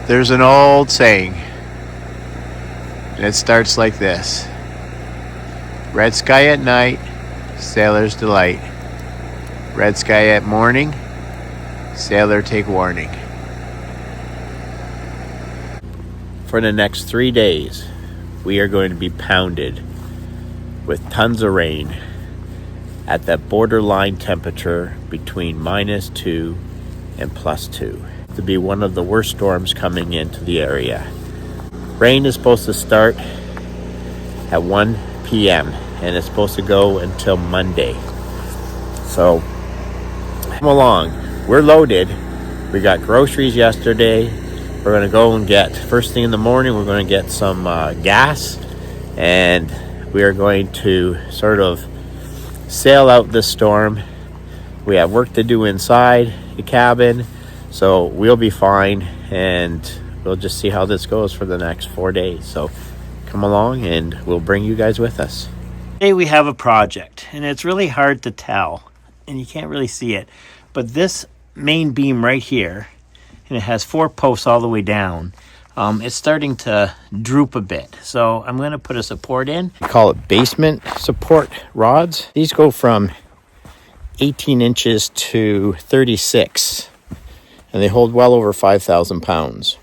There's an old saying, and it starts like this. Red sky at night, sailor's delight. Red sky at morning, sailor take warning. For the next 3 days, we are going to be pounded with tons of rain at that borderline temperature between -2 and +2. To be one of the worst storms coming into the area. Rain is supposed to start at 1 p.m. and it's supposed to go until Monday. So come along. We're loaded. We got groceries yesterday. We're going to go and get, first thing in the morning, we're going to get some gas, and we are going to sort of sail out this storm. We have work to do inside the cabin, so we'll be fine, and we'll just see how this goes for the next 4 days. So come along and we'll bring you guys with us. Today we have a project, and it's really hard to tell, and you can't really see it, but this main beam right here, and it has 4 posts all the way down, it's starting to droop a bit. So I'm going to put a support in. We call it basement support rods. These go from 18 inches to 36, and they hold well over 5,000 pounds.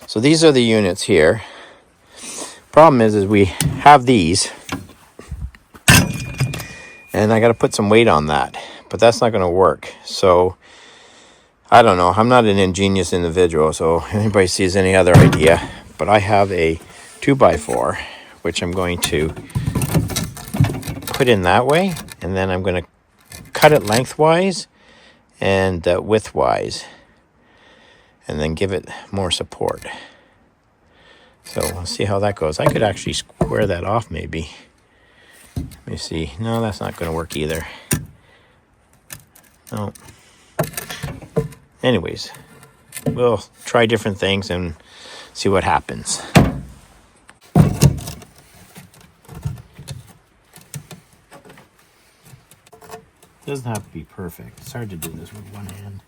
So these are the units here. Problem is we have these, and I got to put some weight on that, but that's not going to work. So I don't know. I'm not an ingenious individual, so if anybody sees any other idea, but I have a 2x4, which I'm going to put in that way, and then I'm going to cut it lengthwise and widthwise, and then give it more support. So we'll see how that goes. I could actually square that off maybe. Let me see. No, that's not going to work either. No. Anyways, we'll try different things and see what happens. Doesn't have to be perfect. It's hard to do this with one hand.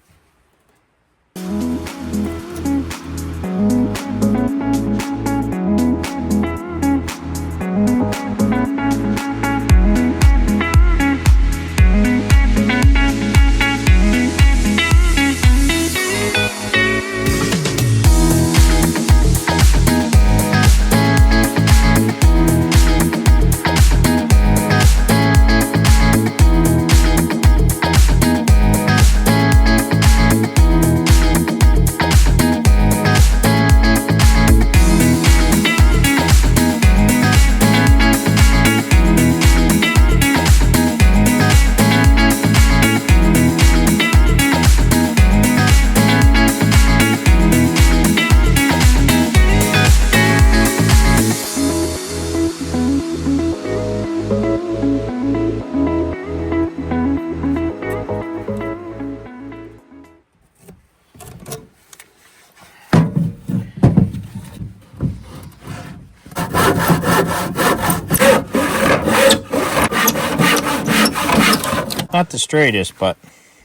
Not the straightest, but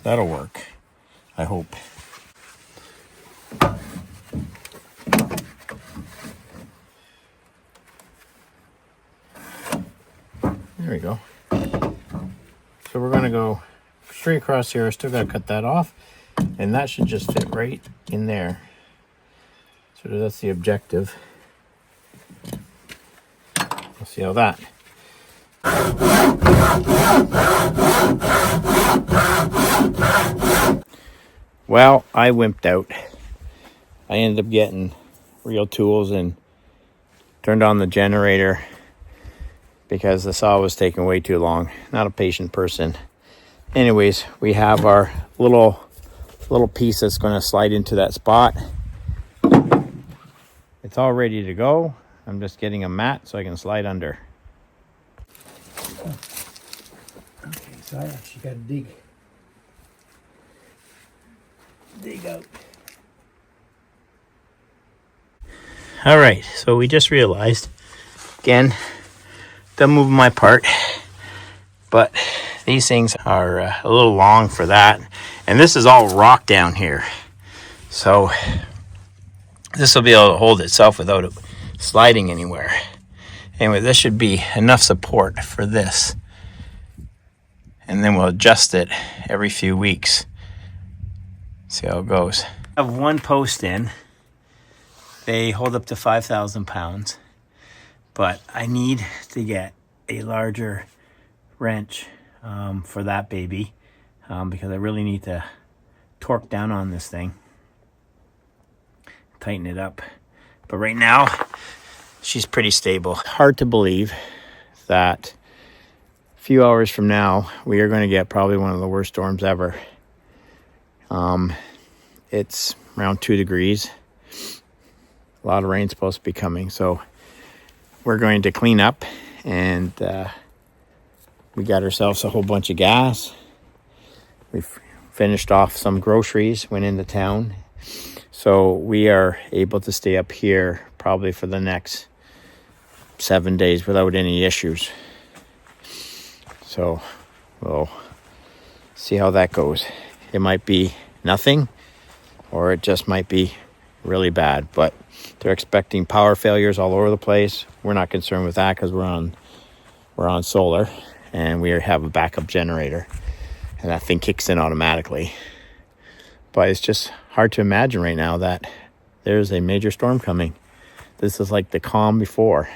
that'll work, I hope. There we go. So we're going to go straight across here. I still got to cut that off, and that should just fit right in there. So that's the objective. We'll see how that. Well, I wimped out. I ended up getting real tools and turned on the generator because the saw was taking way too long. Not a patient person. Anyways, we have our little piece that's going to slide into that spot. It's all ready to go. I'm just getting a mat so I can slide under. Okay, so I actually got to dig out. All right, so we just realized, again, done moving my part, but these things are a little long for that, and this is all rock down here. So This will be able to hold itself without it sliding anywhere. Anyway, this should be enough support for this. And then we'll adjust it every few weeks. See how it goes. I have one post in. They hold up to 5,000 pounds. But I need to get a larger wrench for that baby because I really need to torque down on this thing. Tighten it up. But right now, she's pretty stable. Hard to believe that a few hours from now, we are going to get probably one of the worst storms ever. It's around 2 degrees. A lot of rain's supposed to be coming, so we're going to clean up, and we got ourselves a whole bunch of gas. We've finished off some groceries, went into town. So we are able to stay up here probably for the next 7 days without any issues. So we'll see how that goes. It might be nothing, or it just might be really bad, but they're expecting power failures all over the place. We're not concerned with that because we're on solar, and we have a backup generator, and that thing kicks in automatically. But it's just hard to imagine right now that there's a major storm coming. This is like the calm before.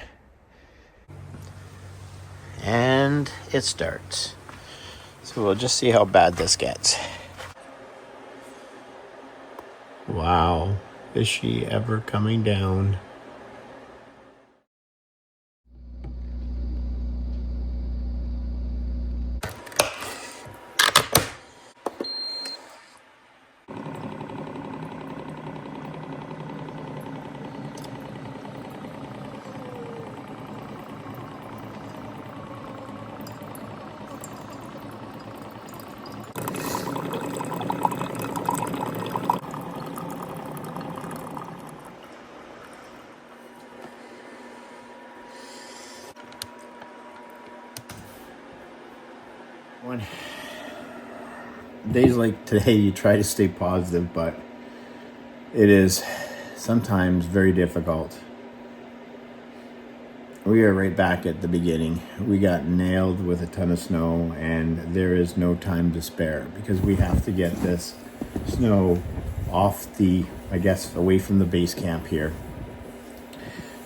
And it starts. So we'll just see how bad this gets. Wow, is she ever coming down? Days like today, you try to stay positive, but it is sometimes very difficult. We are right back at the beginning. We got nailed with a ton of snow, and there is no time to spare because we have to get this snow off away from the base camp here.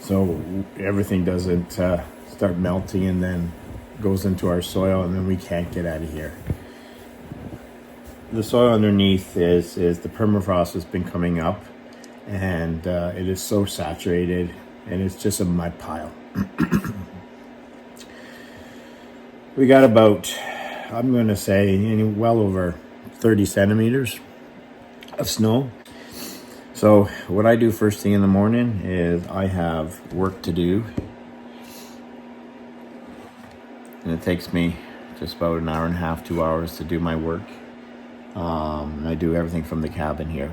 So everything doesn't start melting and then goes into our soil, and then we can't get out of here. The soil underneath is the permafrost has been coming up, and it is so saturated, and it's just a mud pile. We got about, I'm going to say, well over 30 centimeters of snow. So what I do first thing in the morning is I have work to do, and it takes me just about an hour and a half, 2 hours to do my work. I do everything from the cabin here,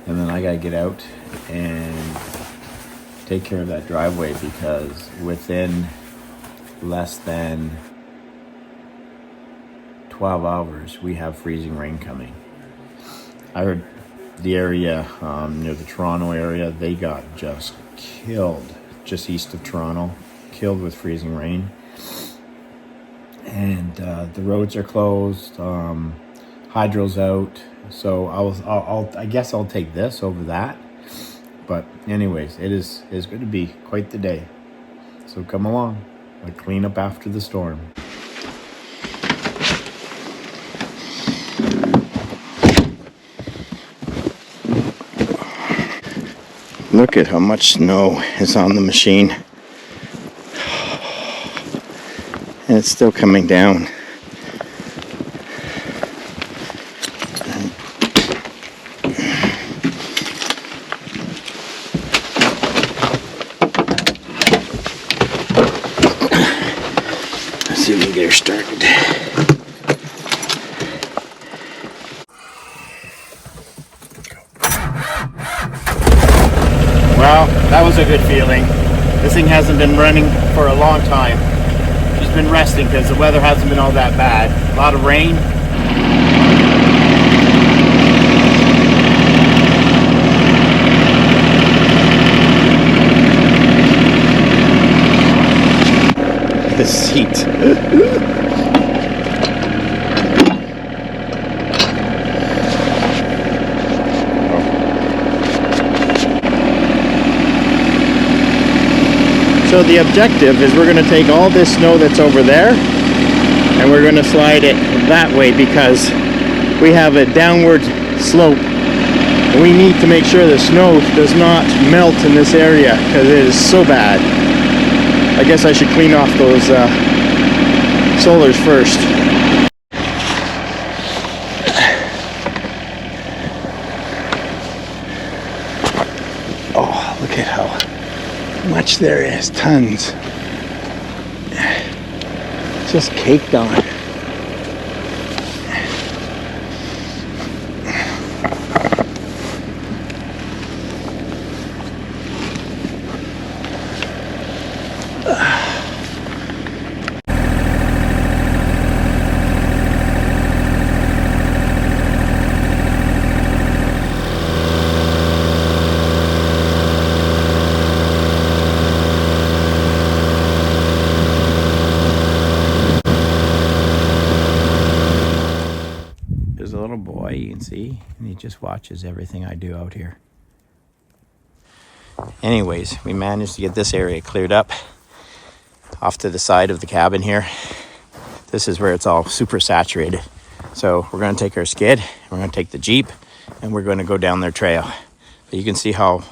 and then I gotta get out and take care of that driveway because within less than 12 hours we have freezing rain coming. I heard the area near the Toronto area, they got just killed, just east of Toronto, killed with freezing rain. And the roads are closed, hydro's out, so I guess I'll take this over that. But anyways, it is going to be quite the day. So come along, I'll clean up after the storm. Look at how much snow is on the machine. And it's still coming down. Let's see if we can get her started. Well, that was a good feeling. This thing hasn't been running for a long time. She's been resting because the weather hasn't been all that bad. A lot of rain. this seat. So the objective is we're going to take all this snow that's over there and we're going to slide it that way because we have a downward slope. We need to make sure the snow does not melt in this area because it is so bad. I guess I should clean off those solars first. Oh, look at how much there is. Tons. Just caked on. There's a little boy, you can see, and he just watches everything I do out here. Anyways, we managed to get this area cleared up off to the side of the cabin here. This is where it's all super saturated. So we're going to take our skid, we're going to take the Jeep, and we're going to go down their trail. So you can see how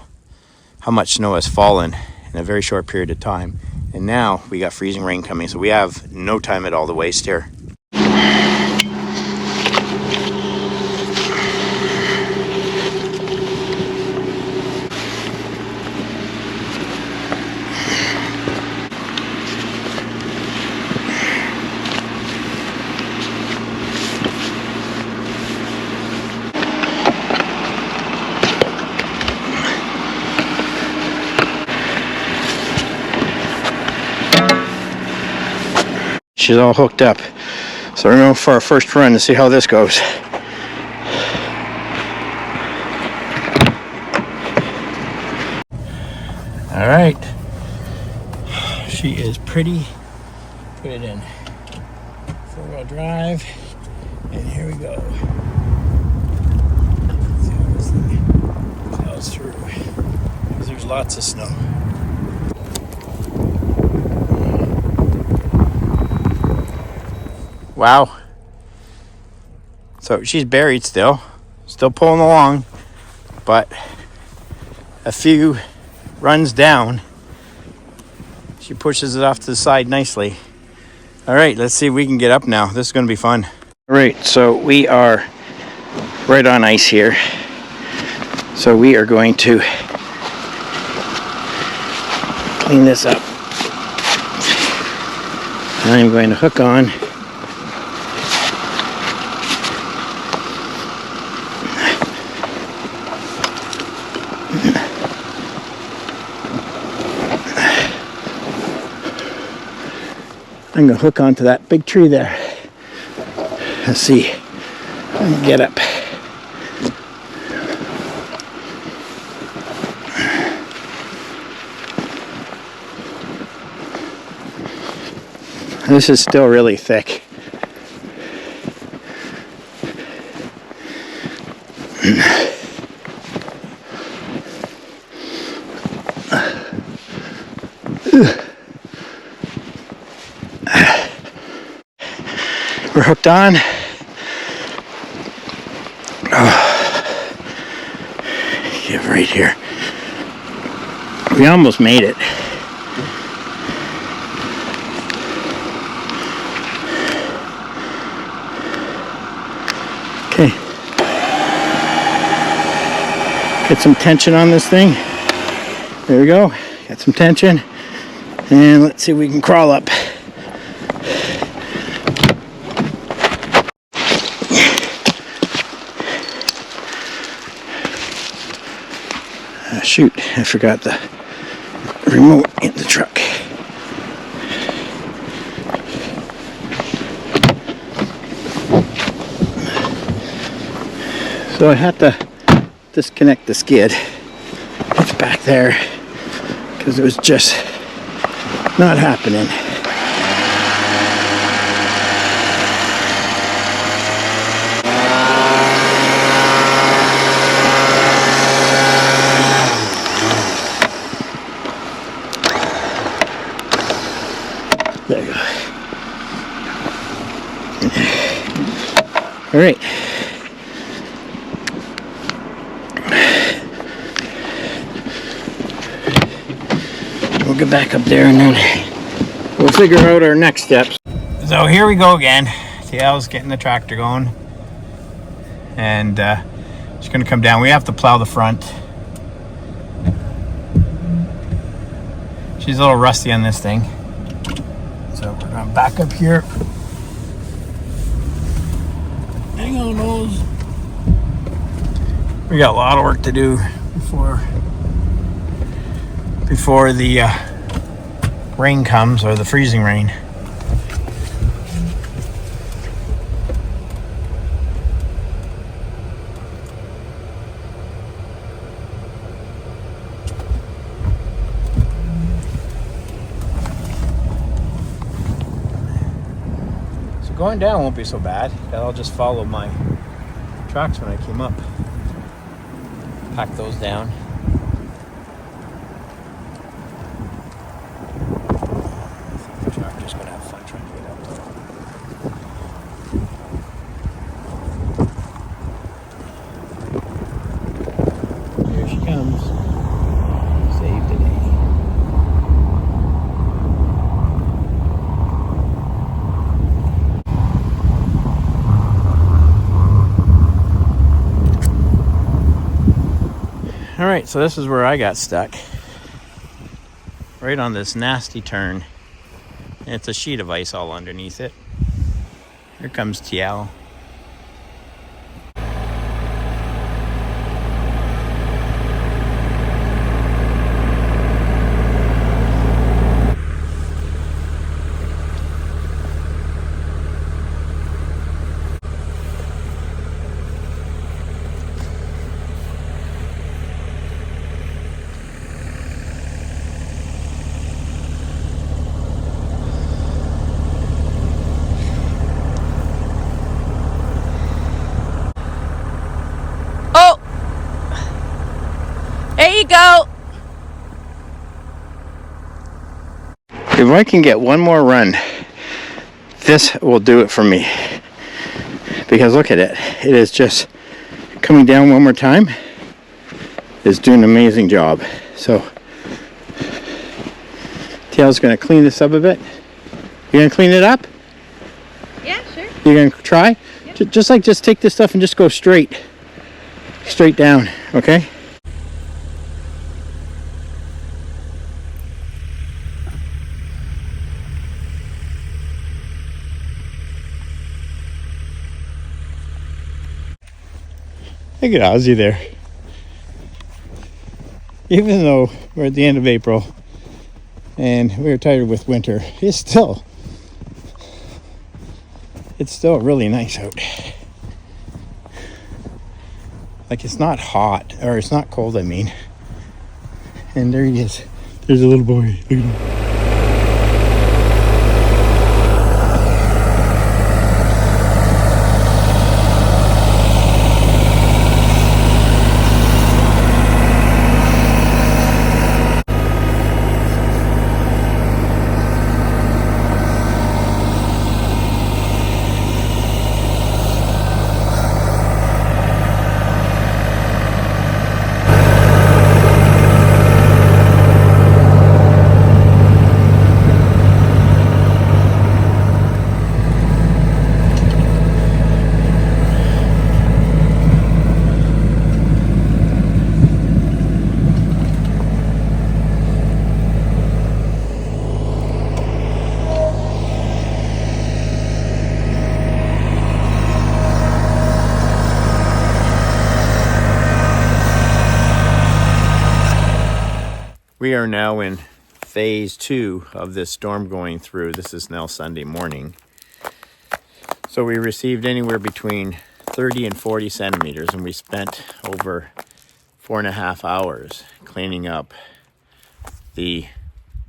much snow has fallen in a very short period of time. And now we got freezing rain coming, so we have no time at all to waste here. She's all hooked up. So we're going for our first run to see how this goes. All right. She is pretty. Put it in four-wheel drive. And here we go. Let's see how this thing plows through. Because there's lots of snow. Wow. So she's buried still pulling along, but a few runs down, she pushes it off to the side nicely. All right, let's see if we can get up now. This is going to be fun. All right, so we are right on ice here. So we are going to clean this up. I'm going to hook on I'm going to hook onto that big tree there. Let's see. I can get up. This is still really thick. We're hooked on. Get right here. We almost made it. Okay. Get some tension on this thing. There we go. Got some tension. And let's see if we can crawl up. Shoot, I forgot the remote in the truck. So I had to disconnect the skid. It's back there because it was just not happening. All right. We'll get back up there and then we'll figure out our next steps. So here we go again. TL's getting the tractor going. And she's going to come down. We have to plow the front. She's a little rusty on this thing. So we're going to back up here. Hang on, those. We got a lot of work to do before the rain comes, or the freezing rain. So going down won't be so bad. I'll just follow my tracks when I came up. Pack those down. The tractor's gonna have fun trying to get up there. Here she comes. Save the day. All right, so this is where I got stuck. Right on this nasty turn. And it's a sheet of ice all underneath it. Here comes TL. There you go. If I can get one more run, this will do it for me. Because look at it. It is just coming down one more time. It's doing an amazing job. So, Tail's going to clean this up a bit. You going to clean it up? Yeah, sure. You going to try? Yep. Just take this stuff and just go straight down, okay? Look at Ozzy there. Even though we're at the end of April and we're tired with winter, it's still really nice out. Like, it's not hot, or it's not cold, I mean. And there he is. There's a little boy. Look at him. We are now in phase 2 of this storm going through. This is now Sunday morning. So we received anywhere between 30 and 40 centimeters, and we spent over 4.5 hours cleaning up the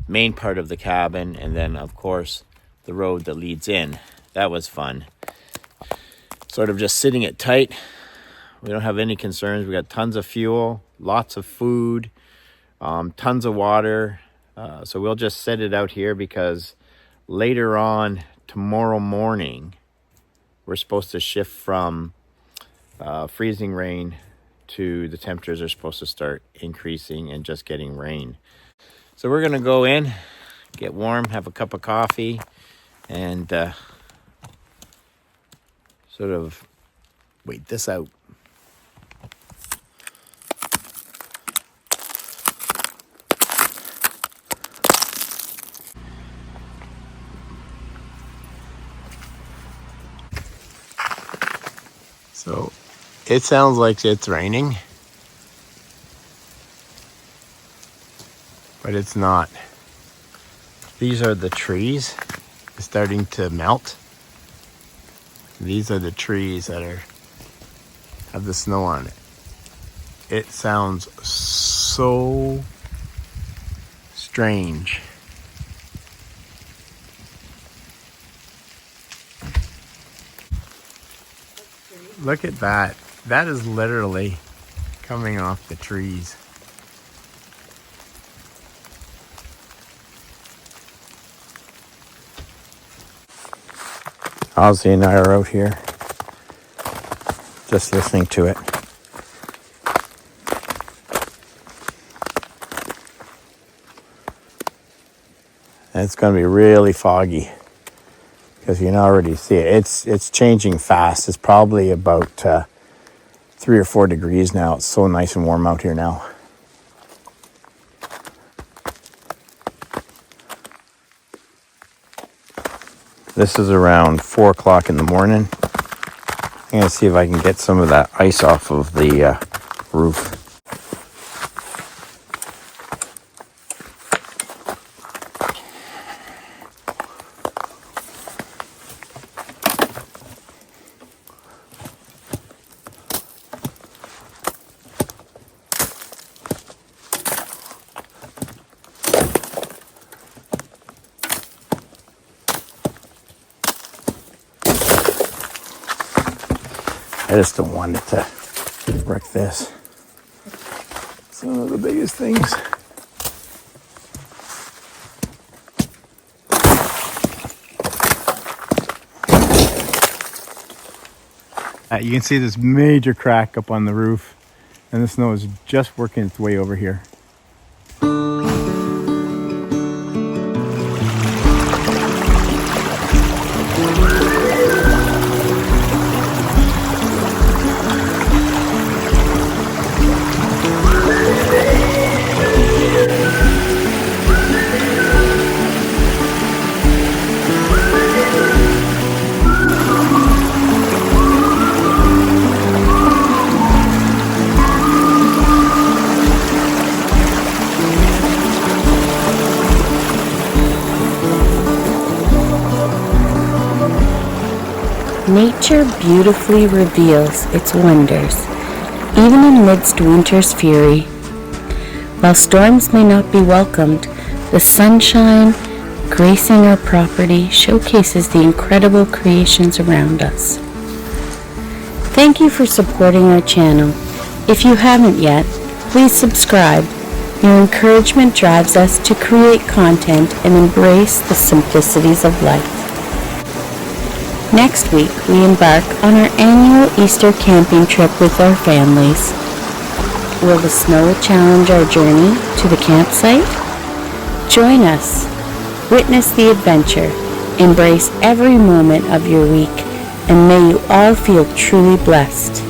main part of the cabin, and then of course the road that leads in. That was fun. Sort of just sitting it tight. We don't have any concerns. We got tons of fuel, lots of food, tons of water. So we'll just set it out here because later on tomorrow morning we're supposed to shift from freezing rain to the temperatures are supposed to start increasing and just getting rain. So we're gonna go in, get warm, have a cup of coffee, and sort of wait this out. So it sounds like it's raining, but it's not. These are the trees starting to melt. These are the trees that have the snow on it. It sounds so strange. Look at that. That is literally coming off the trees. Ozzy and I are out here just listening to it. And it's going to be really foggy because you can already see it. It's changing fast. It's probably about 3 or 4 degrees now. It's so nice and warm out here now. This is around 4 o'clock in the morning. I'm going to see if I can get some of that ice off of the roof. I just don't want it to wreck this. It's one of the biggest things. You can see this major crack up on the roof, and the snow is just working its way over here. Nature beautifully reveals its wonders, even amidst winter's fury. While storms may not be welcomed, the sunshine gracing our property showcases the incredible creations around us. Thank you for supporting our channel. If you haven't yet, please subscribe. Your encouragement drives us to create content and embrace the simplicities of life. Next week, we embark on our annual Easter camping trip with our families. Will the snow challenge our journey to the campsite? Join us. Witness the adventure. Embrace every moment of your week, and may you all feel truly blessed.